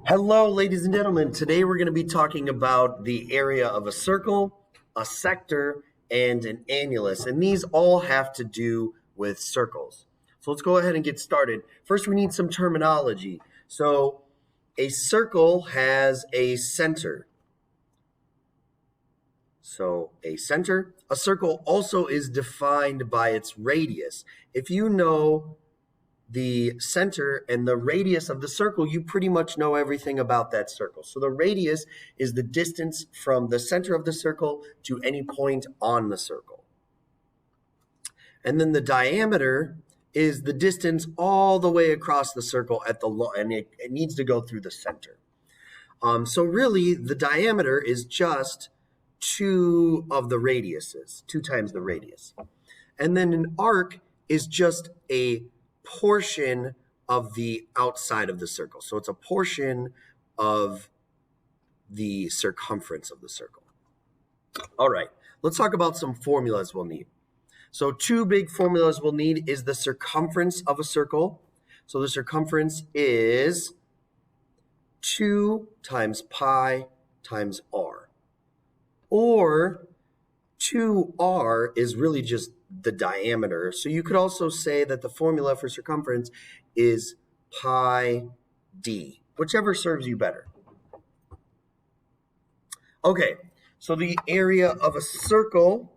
Hello, ladies and gentlemen. Today we're going to be talking about the area of a circle, a sector, and an annulus. And these all have to do with circles. So let's go ahead and get started. First, we need some terminology. So a circle has a center. A circle also is defined by its radius. If you know the center and the radius of the circle, you pretty much know everything about that circle. So the radius is the distance from the center of the circle to any point on the circle. And then the diameter is the distance all the way across the circle and it needs to go through the center. So really, the diameter is just 2 of the radiuses, 2 times the radius. And then an arc is just a portion of the outside of the circle. So it's a portion of the circumference of the circle. All right, let's talk about some formulas we'll need. So 2 big formulas we'll need is the circumference of a circle. So the circumference is 2 times pi times r. Or 2r is really just the diameter. So you could also say that the formula for circumference is pi d, whichever serves you better. Okay, so the area of a circle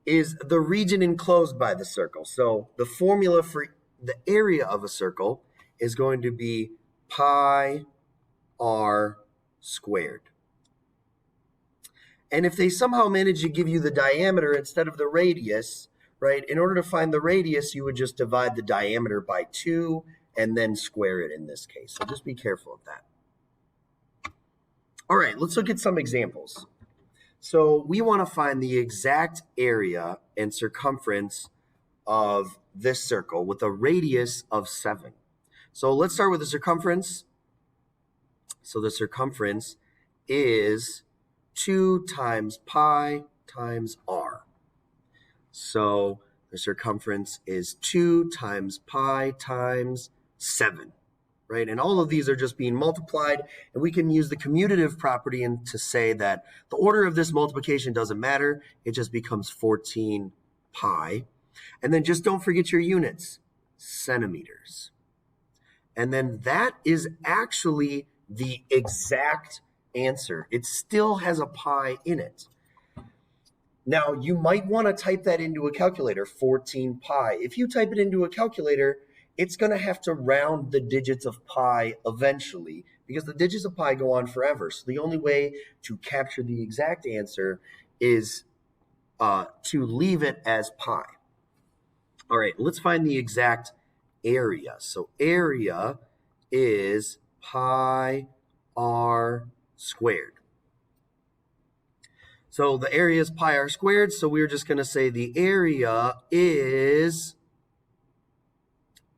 is the region enclosed by the circle. So the formula for the area of a circle is going to be pi r squared. And if they somehow manage to give you the diameter instead of the radius, right, in order to find the radius, you would just divide the diameter by 2 and then square it in this case. So just be careful of that. All right, let's look at some examples. So we want to find the exact area and circumference of this circle with a radius of 7. So let's start with the circumference. So the circumference is 2 times pi times r. So the circumference is 2 times pi times 7, right? And all of these are just being multiplied, and we can use the commutative property to say that the order of this multiplication doesn't matter. It just becomes 14 pi. And then just don't forget your units, centimeters. And then that is actually the exact answer. It still has a pi in it. Now, you might want to type that into a calculator, 14 pi. If you type it into a calculator, it's going to have to round the digits of pi eventually because the digits of pi go on forever. So the only way to capture the exact answer is to leave it as pi. All right, let's find the exact area. So area is pi r squared. So the area is pi r squared, so we're just going to say the area is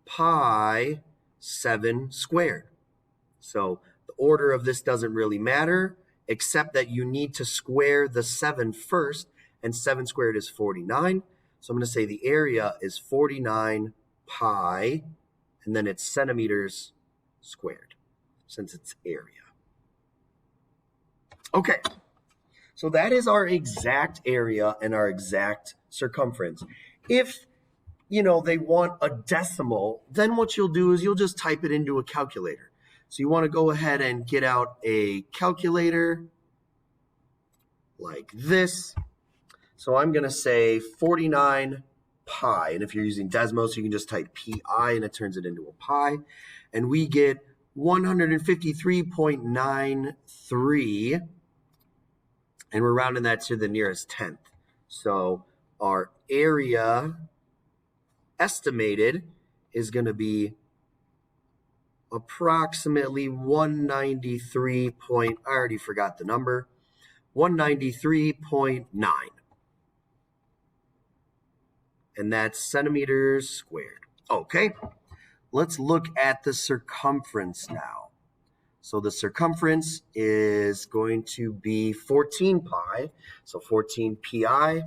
pi 7 squared. So the order of this doesn't really matter, except that you need to square the 7 first, and 7 squared is 49. So I'm going to say the area is 49 pi, and then it's centimeters squared, since it's area. Okay, so that is our exact area and our exact circumference. If, they want a decimal, then what you'll do is you'll just type it into a calculator. So you want to go ahead and get out a calculator like this. So I'm going to say 49 pi. And if you're using Desmos, you can just type pi and it turns it into a pi. And we get 153.93. And we're rounding that to the nearest tenth. So our area estimated is going to be approximately 193 point, I already forgot the number, 193.9. And that's centimeters squared. Okay, let's look at the circumference now. So the circumference is going to be 14 pi, so 14 pi,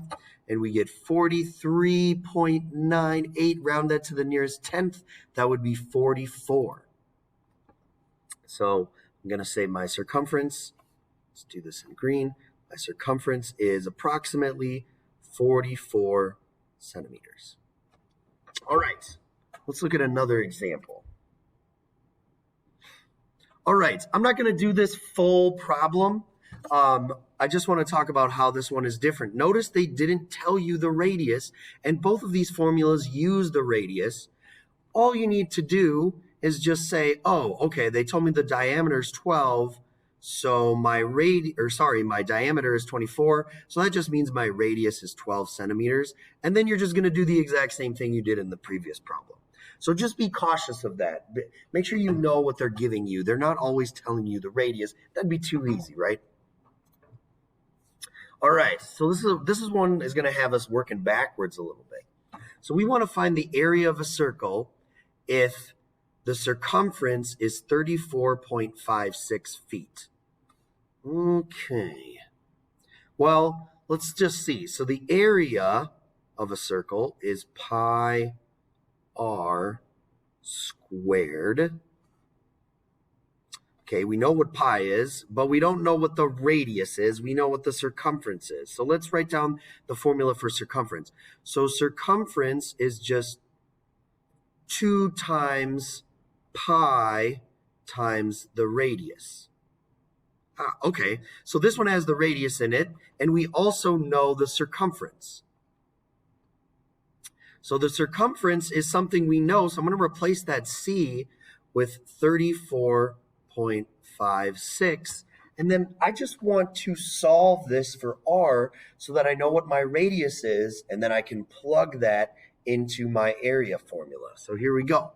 and we get 43.98, round that to the nearest tenth, that would be 44. So I'm going to say my circumference, let's do this in green, my circumference is approximately 44 centimeters. All right, let's look at another example. All right, I'm not going to do this full problem. I just want to talk about how this one is different. Notice they didn't tell you the radius, and both of these formulas use the radius. All you need to do is just say, oh, okay, they told me the diameter is 12, so my diameter is 24, so that just means my radius is 12 centimeters, and then you're just going to do the exact same thing you did in the previous problem. So just be cautious of that. Make sure you know what they're giving you. They're not always telling you the radius. That'd be too easy, right? All right, so this is one is going to have us working backwards a little bit. So we want to find the area of a circle if the circumference is 34.56 feet. Okay. Well, let's just see. So the area of a circle is pi r squared. Okay, we know what pi is, but we don't know what the radius is. We know what the circumference is. So let's write down the formula for circumference. So circumference is just 2 times pi times the radius. Okay, so this one has the radius in it, and we also know the circumference. So the circumference is something we know, so I'm going to replace that c with 34.56, and then I just want to solve this for r so that I know what my radius is, and then I can plug that into my area formula. So here we go.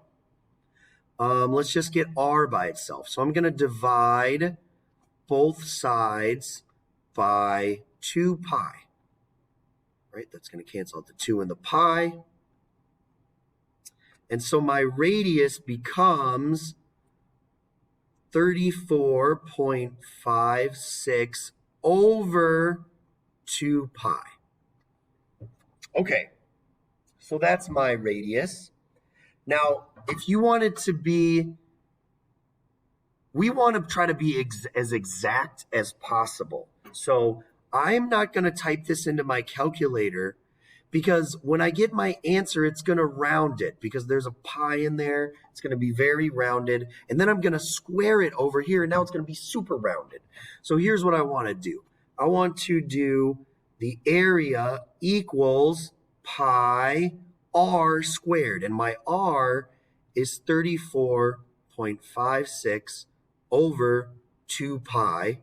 Let's just get r by itself. So I'm going to divide both sides by 2 pi. Right, that's going to cancel out the 2 and the pi. And so my radius becomes 34.56 over 2 pi. Okay, so that's my radius. Now, if you want it to be, we want to try to be as exact as possible. So I'm not going to type this into my calculator because when I get my answer, it's going to round it because there's a pi in there. It's going to be very rounded. And then I'm going to square it over here. And now it's going to be super rounded. So here's what I want to do. I want to do the area equals pi r squared. And my r is 34.56 over 2 pi.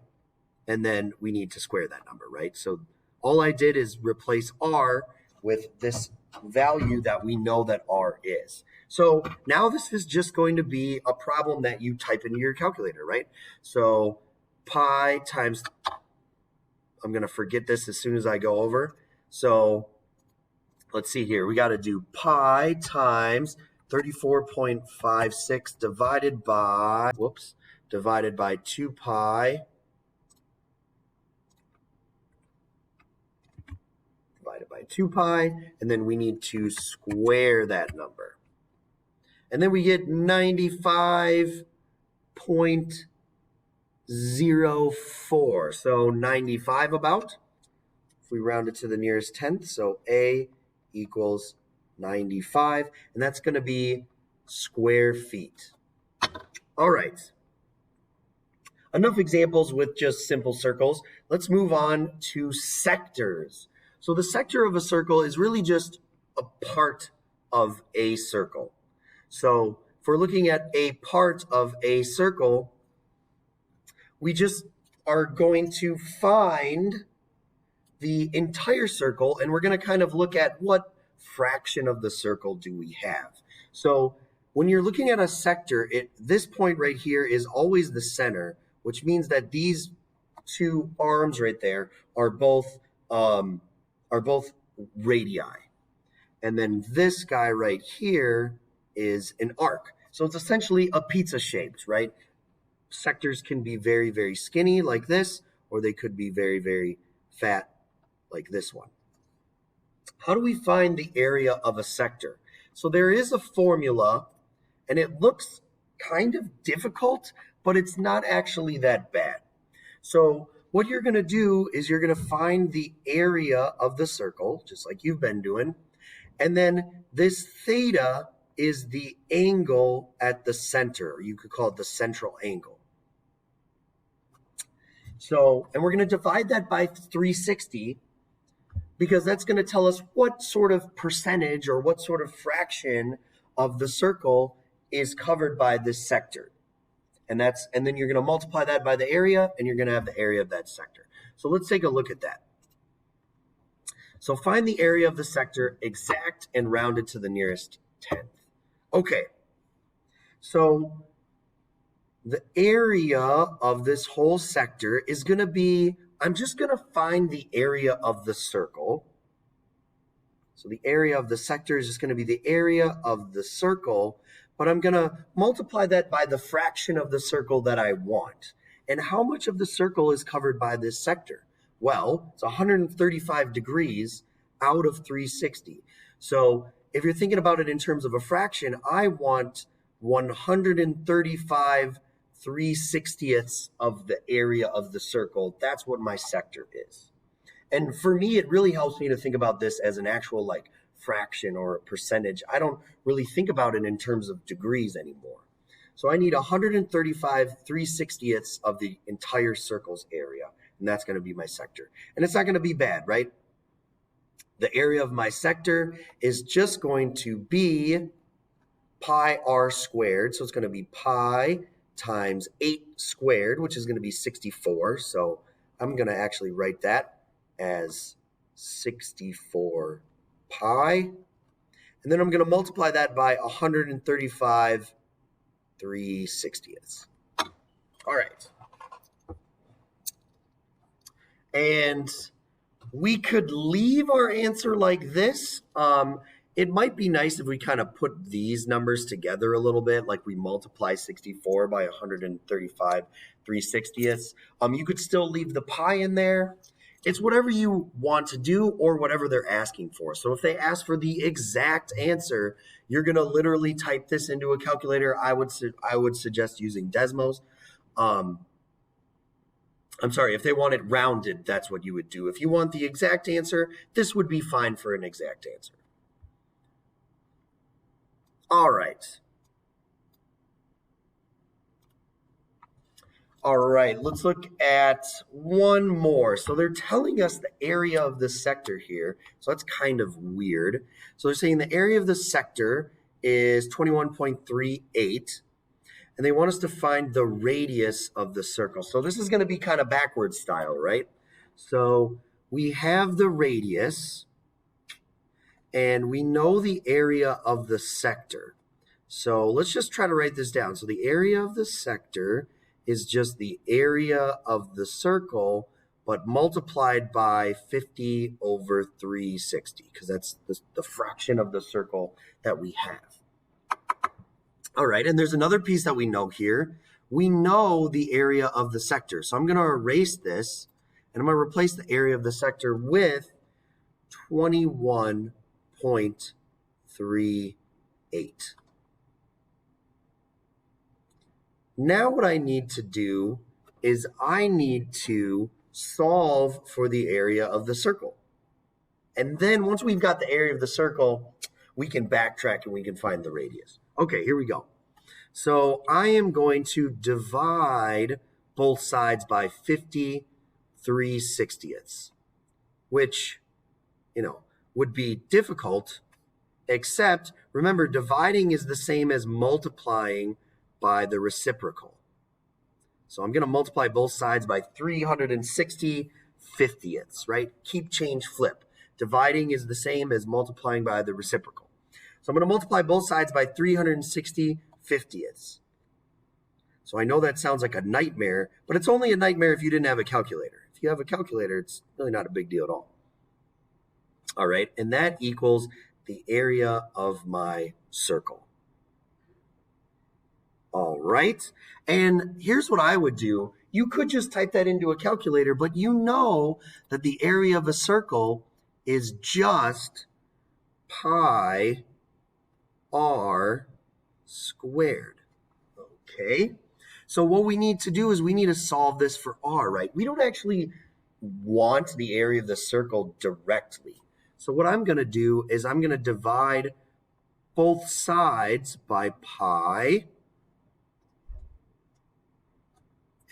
And then we need to square that number, right? So all I did is replace r with this value that we know that r is. So now this is just going to be a problem that you type into your calculator, right? So pi times, I'm going to forget this as soon as I go over. So let's see here. We got to do pi times 34.56 divided by 2 pi divided by 2 pi, and then we need to square that number. And then we get 95.04. So 95 about, if we round it to the nearest tenth, so A equals 95, and that's going to be square feet. All right. Enough examples with just simple circles. Let's move on to sectors. So the sector of a circle is really just a part of a circle. So if we're looking at a part of a circle, we just are going to find the entire circle, and we're going to kind of look at what fraction of the circle do we have. So when you're looking at a sector, this point right here is always the center, which means that these two arms right there are both radii. And then this guy right here is an arc. So it's essentially a pizza shaped, right? Sectors can be very, very skinny like this, or they could be very, very fat like this one. How do we find the area of a sector? So there is a formula, and it looks kind of difficult, but it's not actually that bad. So what you're going to do is you're going to find the area of the circle, just like you've been doing. And then this theta is the angle at the center. You could call it the central angle. So, and we're going to divide that by 360 because that's going to tell us what sort of percentage or what sort of fraction of the circle is covered by this sector. And then you're going to multiply that by the area, and you're going to have the area of that sector. So let's take a look at that. So find the area of the sector, exact and rounded to the nearest tenth. Okay, so the area of this whole sector is going to be, I'm just going to find the area of the circle. So the area of the sector is just going to be the area of the circle, but I'm going to multiply that by the fraction of the circle that I want. And how much of the circle is covered by this sector? Well, it's 135 degrees out of 360. So if you're thinking about it in terms of a fraction, I want 135 3/60ths of the area of the circle. That's what my sector is. And for me, it really helps me to think about this as an actual like fraction or a percentage. I don't really think about it in terms of degrees anymore. So I need 135 3/60ths of the entire circle's area, and that's going to be my sector. And it's not going to be bad, right? The area of my sector is just going to be pi r squared. So it's going to be pi times 8 squared, which is going to be 64. So I'm going to actually write that as 64 pi. And then I'm going to multiply that by 135 3/60ths. All right. And we could leave our answer like this. It might be nice if we kind of put these numbers together a little bit, like we multiply 64 by 135 3/60ths. You could still leave the pi in there. It's whatever you want to do or whatever they're asking for. So if they ask for the exact answer, you're going to literally type this into a calculator. I would suggest using Desmos. I'm sorry, if they want it rounded, that's what you would do. If you want the exact answer, this would be fine for an exact answer. All right. All right, let's look at one more. So they're telling us the area of the sector here. So that's kind of weird. So they're saying the area of the sector is 21.38. And they want us to find the radius of the circle. So this is going to be kind of backwards style, right? So we have the radius, and we know the area of the sector. So let's just try to write this down. So the area of the sector is just the area of the circle, but multiplied by 50 over 360, because that's the fraction of the circle that we have. All right, and there's another piece that we know here. We know the area of the sector. So I'm going to erase this, and I'm going to replace the area of the sector with 21.38. Now what I need to do is I need to solve for the area of the circle. And then once we've got the area of the circle, we can backtrack and we can find the radius. Okay, here we go. So I am going to divide both sides by 50 3/60ths, which, would be difficult, except remember, dividing is the same as multiplying by the reciprocal. So I'm going to multiply both sides by 360 50ths, right? Keep, change, flip. Dividing is the same as multiplying by the reciprocal. So I'm going to multiply both sides by 360 50ths. So I know that sounds like a nightmare, but it's only a nightmare if you didn't have a calculator. If you have a calculator, it's really not a big deal at all. All right, and that equals the area of my circle. All right, and here's what I would do. You could just type that into a calculator, but you know that the area of a circle is just pi r squared. Okay, so what we need to do is we need to solve this for r, right? We don't actually want the area of the circle directly. So what I'm going to do is I'm going to divide both sides by pi,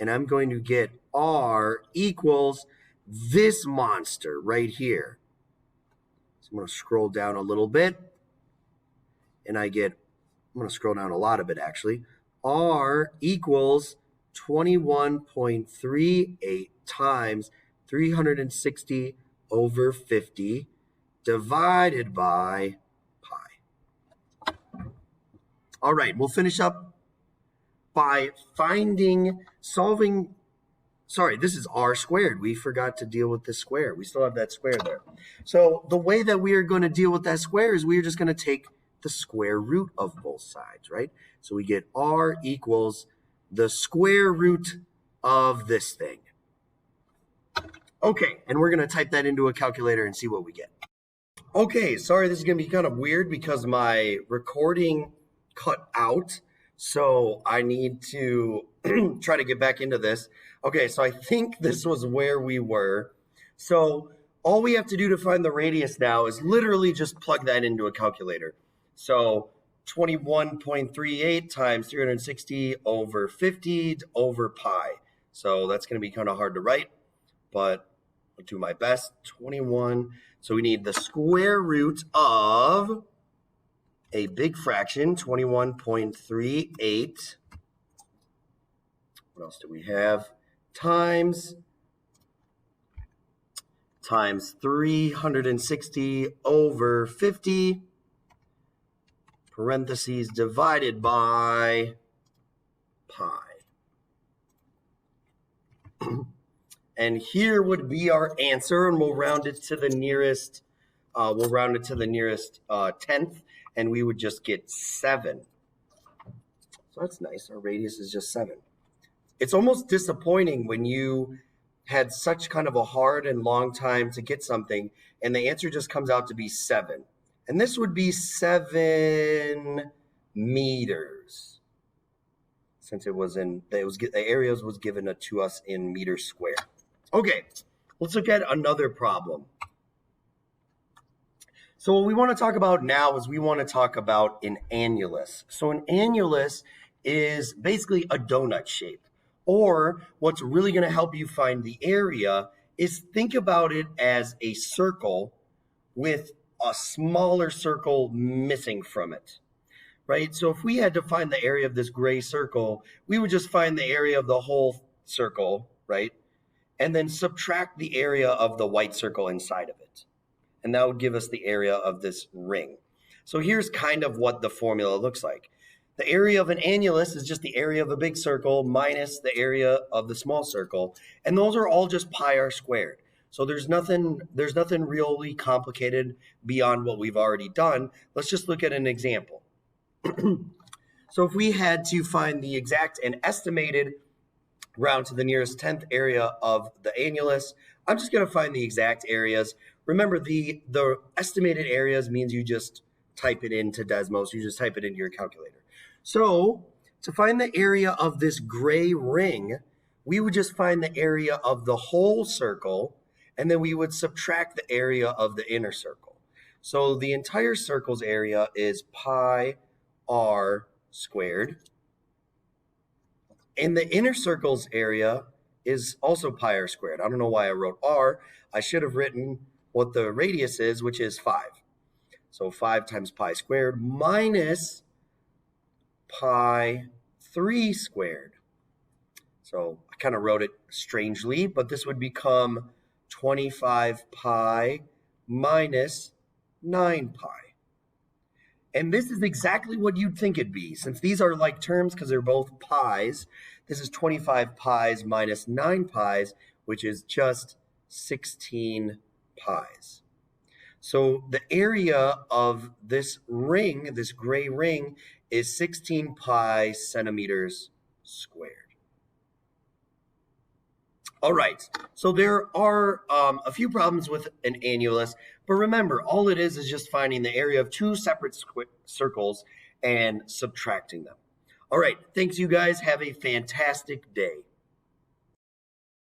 and I'm going to get r equals this monster right here. So I'm going to scroll down a little bit, and I'm going to scroll down a lot of it actually. R equals 21.38 times 360 over 50 divided by pi. All right, we'll finish up by solving, this is r squared. We forgot to deal with this square. We still have that square there. So the way that we are going to deal with that square is we are just going to take the square root of both sides, right? So we get r equals the square root of this thing. Okay, and we're going to type that into a calculator and see what we get. Okay, sorry, this is going to be kind of weird because my recording cut out, so I need to try to get back into this. Okay, so I think this was where we were. So all we have to do to find the radius now is literally just plug that into a calculator. So 21.38 times 360 over 50 over pi. So that's going to be kind of hard to write, but I'll do my best. 21. So we need the square root of a big fraction, 21.38. What else do we have? Times 360 over 50. Parentheses divided by pi. And here would be our answer, and we'll round it to the nearest tenth, and we would just get 7. So that's nice. Our radius is just 7. It's almost disappointing when you had such kind of a hard and long time to get something, and the answer just comes out to be 7. And this would be 7 meters, since the area was given to us in meters squared. Okay, let's look at another problem. So what we want to talk about now is we want to talk about an annulus. So an annulus is basically a donut shape. Or what's really going to help you find the area is think about it as a circle with a smaller circle missing from it, right? So if we had to find the area of this gray circle, we would just find the area of the whole circle, right? And then subtract the area of the white circle inside of it. And that would give us the area of this ring. So here's kind of what the formula looks like. The area of an annulus is just the area of a big circle minus the area of the small circle. And those are all just pi r squared. So there's nothing really complicated beyond what we've already done. Let's just look at an example. So if we had to find the exact and estimated round to the nearest 10th area of the annulus, I'm just going to find the exact areas. Remember, the estimated areas means you just type it into Desmos. You just type it into your calculator. So to find the area of this gray ring, we would just find the area of the whole circle, and then we would subtract the area of the inner circle. So the entire circle's area is pi r squared. And the inner circle's area is also pi r squared. I don't know why I wrote r. I should have written what the radius is, which is 5. So 5 times pi squared minus pi 3 squared. So I kind of wrote it strangely, but this would become 25 pi minus 9 pi. And this is exactly what you'd think it'd be. Since these are like terms because they're both pi's, this is 25 pi's minus 9 pi's, which is just 16 pi's. So the area of this ring, this gray ring, is 16 pi centimeters squared. All right, so there are a few problems with an annulus, but remember, all it is just finding the area of two separate circles and subtracting them. All right. Thanks, you guys. Have a fantastic day.